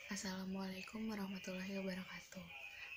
Assalamualaikum warahmatullahi wabarakatuh.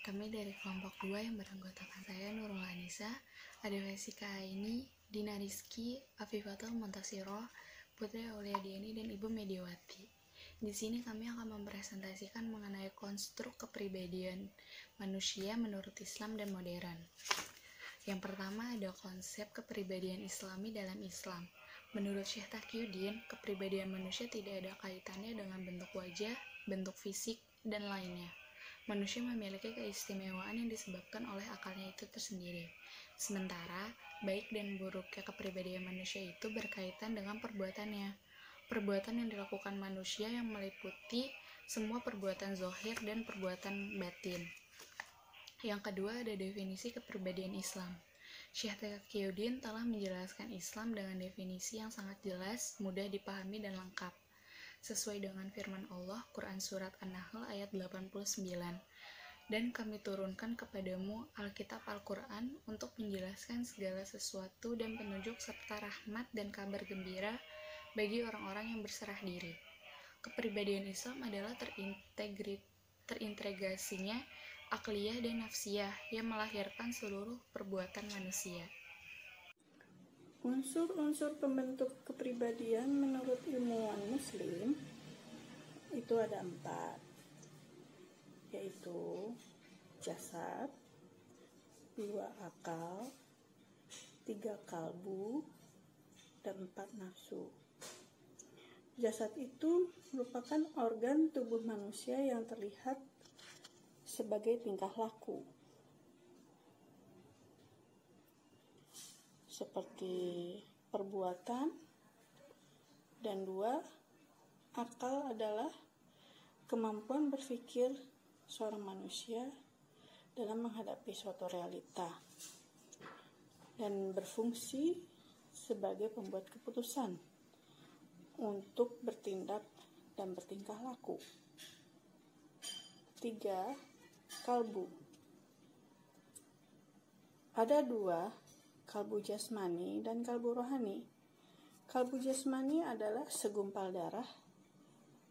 Kami dari kelompok 2 yang beranggotakan saya Nurul Anisa, Ade Vesika Aini, Dina Rizky, Afifatul Montasiro, Putri Aulia Diani, dan Ibu Mediawati. Di sini kami akan mempresentasikan mengenai konstruk kepribadian manusia menurut Islam dan modern. Yang pertama ada konsep kepribadian Islami dalam Islam. Menurut Syekh Taqiyuddin, kepribadian manusia tidak ada kaitannya dengan bentuk wajah, bentuk fisik, dan lainnya. Manusia memiliki keistimewaan yang disebabkan oleh akalnya itu tersendiri. Sementara, baik dan buruknya kepribadian manusia itu berkaitan dengan perbuatannya. Perbuatan yang dilakukan manusia yang meliputi semua perbuatan zahir dan perbuatan batin. Yang kedua ada definisi kepribadian Islam. Syekh Taqiyuddin telah menjelaskan Islam dengan definisi yang sangat jelas, mudah dipahami dan lengkap. Sesuai dengan firman Allah, Quran Surat An-Nahl ayat 89. Dan kami turunkan kepadamu Alkitab Al-Quran untuk menjelaskan segala sesuatu dan petunjuk serta rahmat dan kabar gembira bagi orang-orang yang berserah diri. Kepribadian Islam adalah terintegrasinya akliyah dan nafsiyah yang melahirkan seluruh perbuatan manusia. Unsur-unsur pembentuk kepribadian menurut ilmuwan Muslim itu ada 4, yaitu jasad, 2 akal, 3 kalbu, dan 4 nafsu. Jasad itu merupakan organ tubuh manusia yang terlihat sebagai tingkah laku, seperti perbuatan, dan 2 akal adalah kemampuan berpikir seorang manusia dalam menghadapi suatu realita dan berfungsi sebagai pembuat keputusan untuk bertindak dan bertingkah laku. 3 kalbu. Ada 2, kalbu jasmani dan kalbu rohani. Kalbu jasmani adalah segumpal darah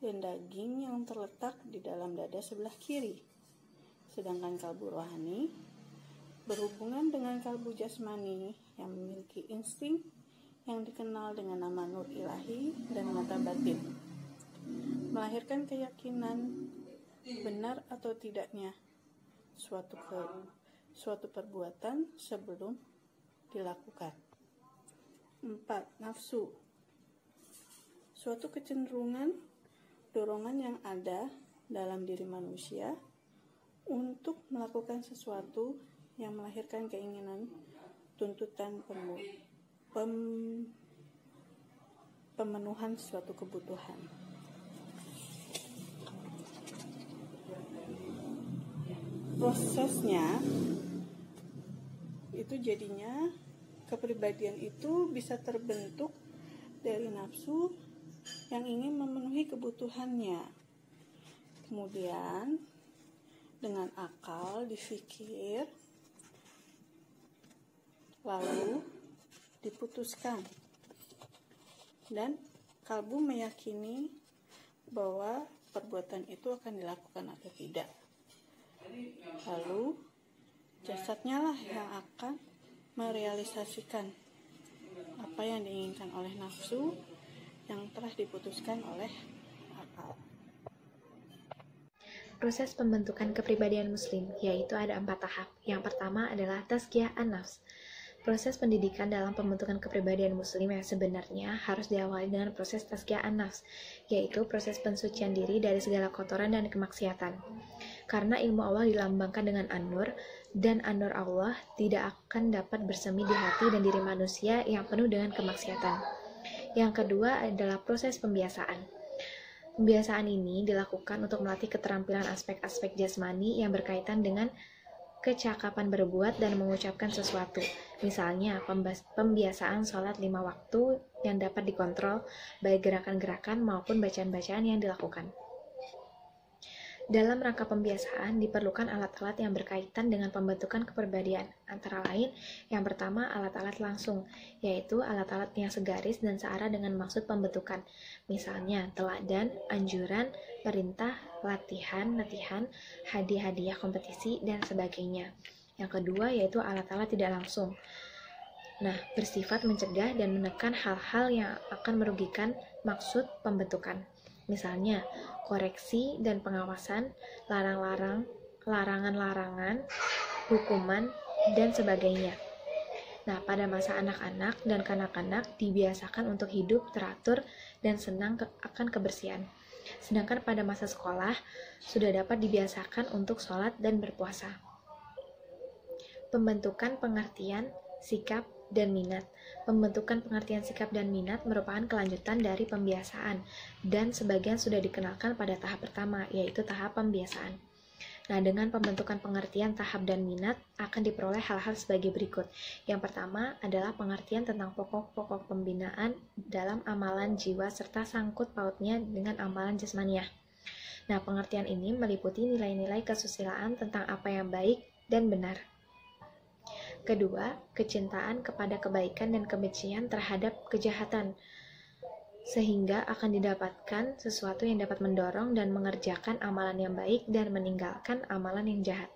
dan daging yang terletak di dalam dada sebelah kiri. Sedangkan kalbu rohani berhubungan dengan kalbu jasmani yang memiliki insting yang dikenal dengan nama nur ilahi dan mata batin, melahirkan keyakinan benar atau tidaknya suatu perbuatan sebelum dilakukan. 4 nafsu. Suatu kecenderungan, dorongan yang ada dalam diri manusia untuk melakukan sesuatu yang melahirkan keinginan, tuntutan pemenuhan suatu kebutuhan. Prosesnya itu jadinya kepribadian itu bisa terbentuk dari nafsu yang ingin memenuhi kebutuhannya. Kemudian dengan akal dipikir, lalu diputuskan, dan kalbu meyakini bahwa perbuatan itu akan dilakukan atau tidak. Lalu jasadnya lah yang akan merealisasikan apa yang diinginkan oleh nafsu yang telah diputuskan oleh akal. Proses pembentukan kepribadian Muslim, yaitu ada 4 tahap. Yang pertama adalah tazkiyah an-nafs. Proses pendidikan dalam pembentukan kepribadian Muslim yang sebenarnya harus diawali dengan proses tazkiyah an-nafs, yaitu proses pensucian diri dari segala kotoran dan kemaksiatan. Karena ilmu Allah dilambangkan dengan an-nur, dan an-nur Allah tidak akan dapat bersemi di hati dan diri manusia yang penuh dengan kemaksiatan. Yang kedua adalah proses pembiasaan. Pembiasaan ini dilakukan untuk melatih keterampilan aspek-aspek jasmani yang berkaitan dengan kecakapan berbuat dan mengucapkan sesuatu. Misalnya, pembiasaan sholat 5 waktu yang dapat dikontrol, baik gerakan-gerakan maupun bacaan-bacaan yang dilakukan. Dalam rangka pembiasaan, diperlukan alat-alat yang berkaitan dengan pembentukan kepribadian, antara lain yang pertama alat-alat langsung, yaitu alat-alat yang segaris dan searah dengan maksud pembentukan, misalnya teladan, anjuran, perintah, latihan, hadiah-hadiah kompetisi, dan sebagainya. Yang kedua yaitu alat-alat tidak langsung. Nah, bersifat mencegah dan menekan hal-hal yang akan merugikan maksud pembentukan. Misalnya, koreksi dan pengawasan, larangan-larangan, hukuman, dan sebagainya. Nah, pada masa anak-anak dan kanak-kanak dibiasakan untuk hidup teratur dan senang akan kebersihan. Sedangkan pada masa sekolah, sudah dapat dibiasakan untuk sholat dan berpuasa. Pembentukan pengertian, sikap, dan minat. Pembentukan pengertian sikap dan minat merupakan kelanjutan dari pembiasaan, dan sebagian sudah dikenalkan pada tahap pertama, yaitu tahap pembiasaan. Nah, dengan pembentukan pengertian tahap dan minat akan diperoleh hal-hal sebagai berikut. Yang pertama adalah pengertian tentang pokok-pokok pembinaan dalam amalan jiwa serta sangkut pautnya dengan amalan jasmaniah. Nah, pengertian ini meliputi nilai-nilai kesusilaan tentang apa yang baik dan benar. Kedua, kecintaan kepada kebaikan dan kebencian terhadap kejahatan, sehingga akan didapatkan sesuatu yang dapat mendorong dan mengerjakan amalan yang baik dan meninggalkan amalan yang jahat.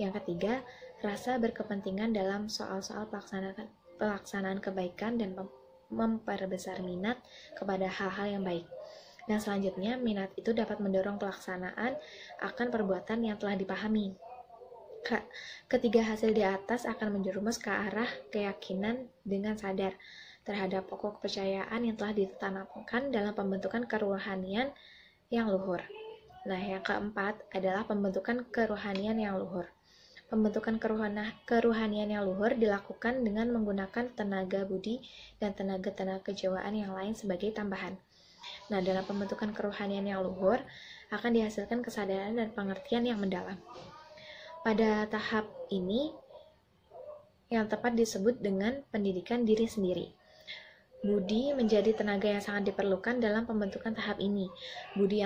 Yang ketiga, rasa berkepentingan dalam soal-soal pelaksanaan kebaikan dan memperbesar minat kepada hal-hal yang baik. Dan selanjutnya, minat itu dapat mendorong pelaksanaan akan perbuatan yang telah dipahami. Ketiga hasil di atas akan menjerumus ke arah keyakinan dengan sadar terhadap pokok kepercayaan yang telah ditanamkan dalam pembentukan kerohanian yang luhur. Nah, yang keempat adalah pembentukan kerohanian yang luhur. Pembentukan kerohanian yang luhur dilakukan dengan menggunakan tenaga budi dan tenaga-tenaga kejiwaan yang lain sebagai tambahan. Nah, dalam pembentukan kerohanian yang luhur akan dihasilkan kesadaran dan pengertian yang mendalam. Pada tahap ini, yang tepat disebut dengan pendidikan diri sendiri. Budi menjadi tenaga yang sangat diperlukan dalam pembentukan tahap ini. Budi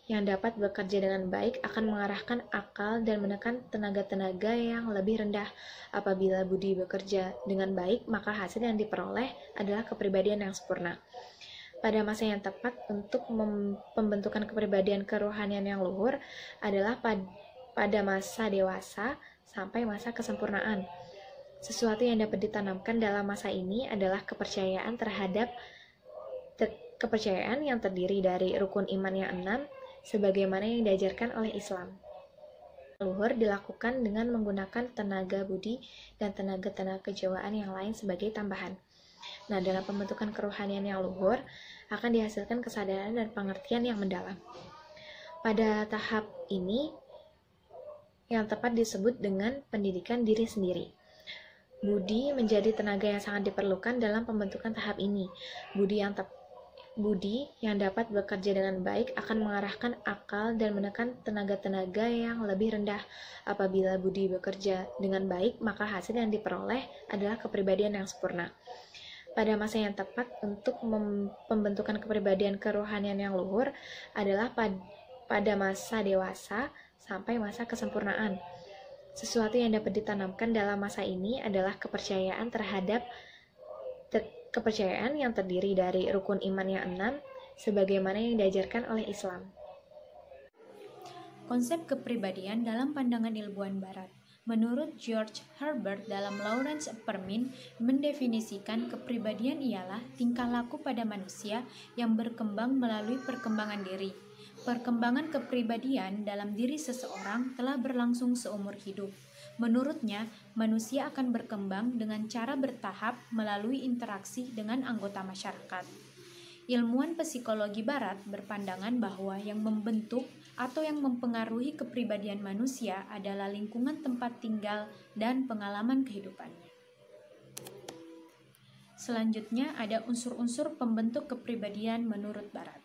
yang dapat bekerja dengan baik akan mengarahkan akal dan menekan tenaga-tenaga yang lebih rendah. Apabila budi bekerja dengan baik, maka hasil yang diperoleh adalah kepribadian yang sempurna. Pada masa yang tepat untuk pembentukan kepribadian kerohanian yang luhur adalah pada masa dewasa sampai masa kesempurnaan. Sesuatu yang dapat ditanamkan dalam masa ini adalah kepercayaan kepercayaan yang terdiri dari rukun iman yang 6, sebagaimana yang diajarkan oleh Islam. Luhur dilakukan dengan menggunakan tenaga budi dan tenaga-tenaga kejiwaan yang lain sebagai tambahan. Nah, dalam pembentukan kerohanian yang luhur akan dihasilkan kesadaran dan pengertian yang mendalam. Pada tahap ini, yang tepat disebut dengan pendidikan diri sendiri. Budi menjadi tenaga yang sangat diperlukan dalam pembentukan tahap ini. Budi yang dapat bekerja dengan baik akan mengarahkan akal dan menekan tenaga-tenaga yang lebih rendah. Apabila budi bekerja dengan baik, maka hasil yang diperoleh adalah kepribadian yang sempurna. Pada masa yang tepat untuk pembentukan kepribadian kerohanian yang luhur adalah pada masa dewasa sampai masa kesempurnaan. Sesuatu yang dapat ditanamkan dalam masa ini adalah kepercayaan kepercayaan yang terdiri dari rukun iman yang 6, sebagaimana yang diajarkan oleh Islam. Konsep kepribadian dalam pandangan ilmuwan Barat. Menurut George Herbert dalam Lawrence Permin mendefinisikan kepribadian ialah tingkah laku pada manusia yang berkembang melalui perkembangan diri. Perkembangan kepribadian dalam diri seseorang telah berlangsung seumur hidup. Menurutnya, manusia akan berkembang dengan cara bertahap melalui interaksi dengan anggota masyarakat. Ilmuwan psikologi barat berpandangan bahwa yang membentuk atau yang mempengaruhi kepribadian manusia adalah lingkungan tempat tinggal dan pengalaman kehidupannya. Selanjutnya ada unsur-unsur pembentuk kepribadian menurut barat.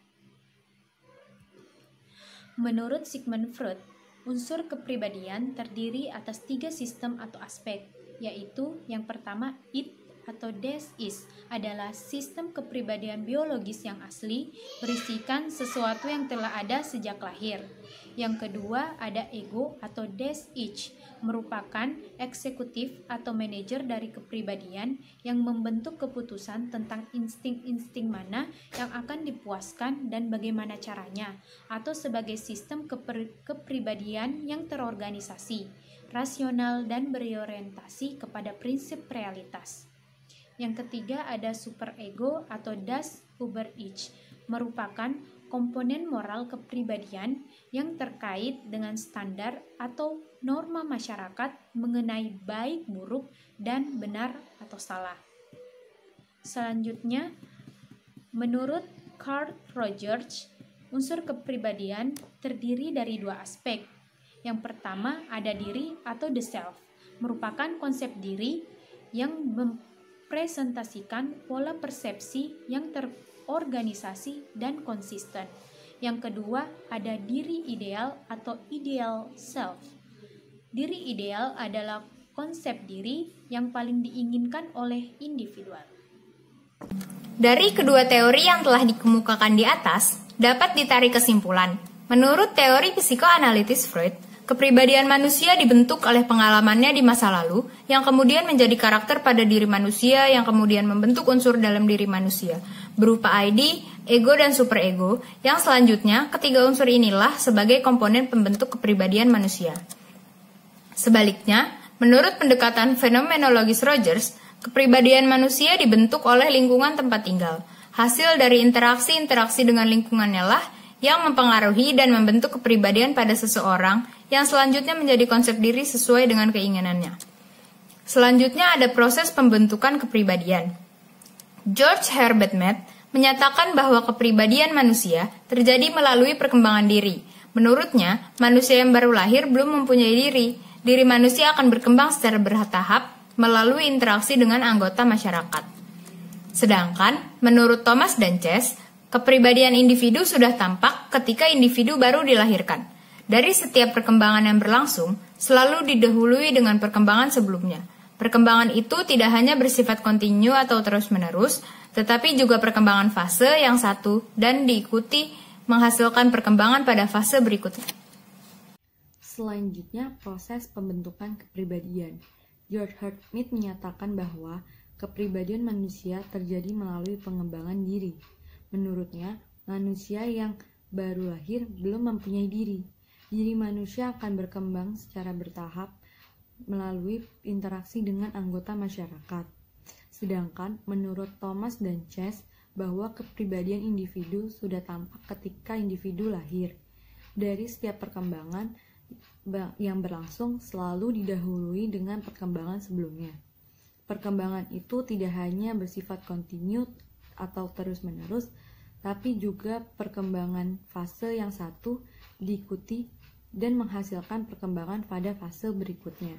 Menurut Sigmund Freud, unsur kepribadian terdiri atas 3 sistem atau aspek, yaitu yang pertama id atau des-is adalah sistem kepribadian biologis yang asli, berisikan sesuatu yang telah ada sejak lahir. Yang kedua ada ego atau des-ich, merupakan eksekutif atau manajer dari kepribadian yang membentuk keputusan tentang insting-insting mana yang akan dipuaskan dan bagaimana caranya, atau sebagai sistem kepribadian yang terorganisasi, rasional, dan berorientasi kepada prinsip realitas. Yang ketiga ada superego atau das Über-Ich, merupakan komponen moral kepribadian yang terkait dengan standar atau norma masyarakat mengenai baik, buruk, dan benar atau salah. Selanjutnya, menurut Carl Rogers, unsur kepribadian terdiri dari dua aspek. Yang pertama ada diri atau the self, merupakan konsep diri yang presentasikan pola persepsi yang terorganisasi dan konsisten. Yang kedua, ada diri ideal atau ideal self. Diri ideal adalah konsep diri yang paling diinginkan oleh individual. Dari kedua teori yang telah dikemukakan di atas, dapat ditarik kesimpulan. Menurut teori psikoanalitis Freud, kepribadian manusia dibentuk oleh pengalamannya di masa lalu, yang kemudian menjadi karakter pada diri manusia, yang kemudian membentuk unsur dalam diri manusia, berupa ID, ego, dan superego, yang selanjutnya ketiga unsur inilah sebagai komponen pembentuk kepribadian manusia. Sebaliknya, menurut pendekatan fenomenologis Rogers, kepribadian manusia dibentuk oleh lingkungan tempat tinggal. Hasil dari interaksi-interaksi dengan lingkungannya lah yang mempengaruhi dan membentuk kepribadian pada seseorang yang selanjutnya menjadi konsep diri sesuai dengan keinginannya. Selanjutnya ada proses pembentukan kepribadian. George Herbert Mead menyatakan bahwa kepribadian manusia terjadi melalui perkembangan diri. Menurutnya, manusia yang baru lahir belum mempunyai diri. Diri manusia akan berkembang secara bertahap melalui interaksi dengan anggota masyarakat. Sedangkan, menurut Thomas dan Chess, kepribadian individu sudah tampak ketika individu baru dilahirkan. Dari setiap perkembangan yang berlangsung, selalu didahului dengan perkembangan sebelumnya. Perkembangan itu tidak hanya bersifat kontinu atau terus-menerus, tetapi juga perkembangan fase yang satu dan diikuti menghasilkan perkembangan pada fase berikutnya. Selanjutnya, proses pembentukan kepribadian. George Herbert Mead menyatakan bahwa kepribadian manusia terjadi melalui pengembangan diri. Menurutnya, manusia yang baru lahir belum mempunyai diri. Diri manusia akan berkembang secara bertahap melalui interaksi dengan anggota masyarakat. Sedangkan menurut Thomas dan Chess bahwa kepribadian individu sudah tampak ketika individu lahir. Dari setiap perkembangan yang berlangsung selalu didahului dengan perkembangan sebelumnya. Perkembangan itu tidak hanya bersifat kontinu atau terus-menerus, tapi juga perkembangan fase yang satu diikuti dan menghasilkan perkembangan pada fase berikutnya.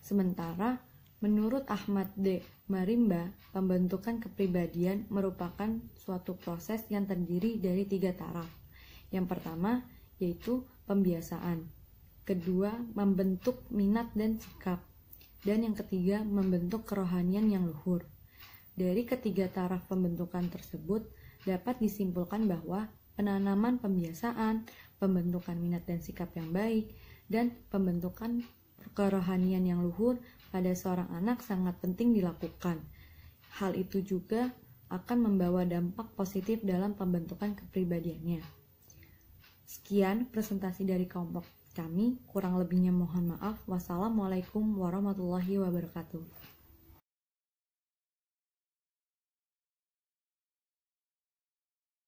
Sementara, menurut Ahmad D. Marimba, pembentukan kepribadian merupakan suatu proses yang terdiri dari 3 taraf. Yang pertama, yaitu pembiasaan. Kedua, membentuk minat dan sikap. Dan yang ketiga, membentuk kerohanian yang luhur. Dari ketiga taraf pembentukan tersebut, dapat disimpulkan bahwa penanaman pembiasaan, pembentukan minat dan sikap yang baik, dan pembentukan kerohanian yang luhur pada seorang anak sangat penting dilakukan. Hal itu juga akan membawa dampak positif dalam pembentukan kepribadiannya. Sekian presentasi dari kelompok kami, kurang lebihnya mohon maaf. Wassalamualaikum warahmatullahi wabarakatuh.